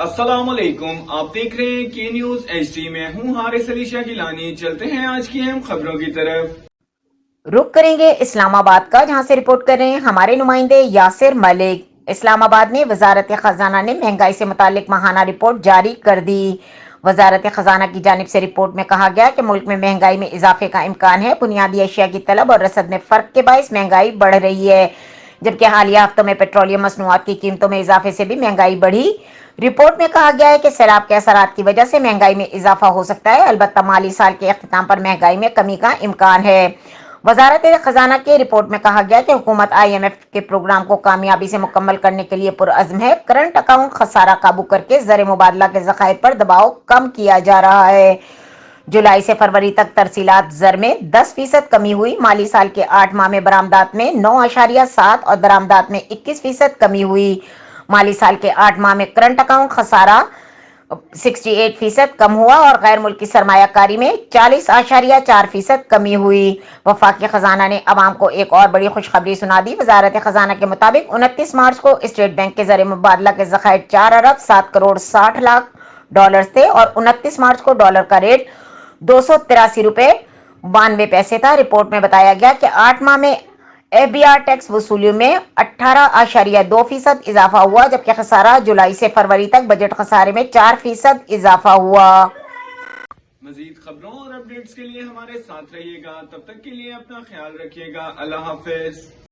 السلام علیکم، آپ دیکھ رہے ہیں کے نیوز ایچ ڈی میں ہوں حارث علی شاہ گیلانی۔ چلتے ہیں آج کی اہم خبروں کی طرف۔ رخ کریں گے اسلام آباد کا، جہاں سے رپورٹ کر رہے ہیں ہمارے نمائندے یاسر ملک۔ اسلام آباد میں وزارت خزانہ نے مہنگائی سے متعلق ماہانہ رپورٹ جاری کر دی۔ وزارت خزانہ کی جانب سے رپورٹ میں کہا گیا کہ ملک میں مہنگائی میں اضافے کا امکان ہے۔ بنیادی اشیاء کی طلب اور رسد میں فرق کے باعث مہنگائی بڑھ رہی ہے، جبکہ حالیہ ہفتوں میں پیٹرولیم مصنوعات کی قیمتوں میں اضافے سے بھی مہنگائی بڑھی۔ رپورٹ میں کہا گیا ہے کہ سیلاب کے اثرات کی وجہ سے مہنگائی میں اضافہ ہو سکتا ہے، البتہ مالی سال کے اختتام پر مہنگائی میں کمی کا امکان ہے۔ وزارت خزانہ کے رپورٹ میں کہا گیا کہ حکومت آئی ایم ایف کے پروگرام کو کامیابی سے مکمل کرنے کے لیے پرعزم ہے۔ کرنٹ اکاؤنٹ خسارہ قابو کر کے زر مبادلہ کے ذخائر پر دباؤ کم کیا جا رہا ہے۔ جولائی سے فروری تک ترسیلات زر میں 10% کمی ہوئی۔ مالی سال کے 8 ماہ میں برآمدات میں 9.7 اور درآمدات میں 21% کمی ہوئی۔ مالی سال کے 8 ماہ میں کرنٹ اکاؤنٹ خسارہ 68% کم ہوا اور غیر ملکی سرمایہ کاری میں 40.4% کمی ہوئی۔ وفاقی خزانہ نے عوام کو ایک اور بڑی خوشخبری سنا دی۔ وزارت خزانہ کے مطابق 29 مارچ کو اسٹیٹ بینک کے زر مبادلہ کے ذخائر 4 ارب 7 کروڑ 60 لاکھ ڈالر تھے اور 29 مارچ کو ڈالر کا ریٹ 283 روپے 92 پیسے تھا۔ رپورٹ میں بتایا گیا کہ 8 ماہ میں ایف بی آر ٹیکس وصولیوں میں 18.2% اضافہ ہوا، جبکہ خسارہ جولائی سے فروری تک بجٹ خسارے میں 4% اضافہ ہوا۔ مزید خبروں اور اپڈیٹس کے لیے ہمارے ساتھ رہیے گا، تب تک کے لیے اپنا خیال رکھیے گا۔ اللہ حافظ۔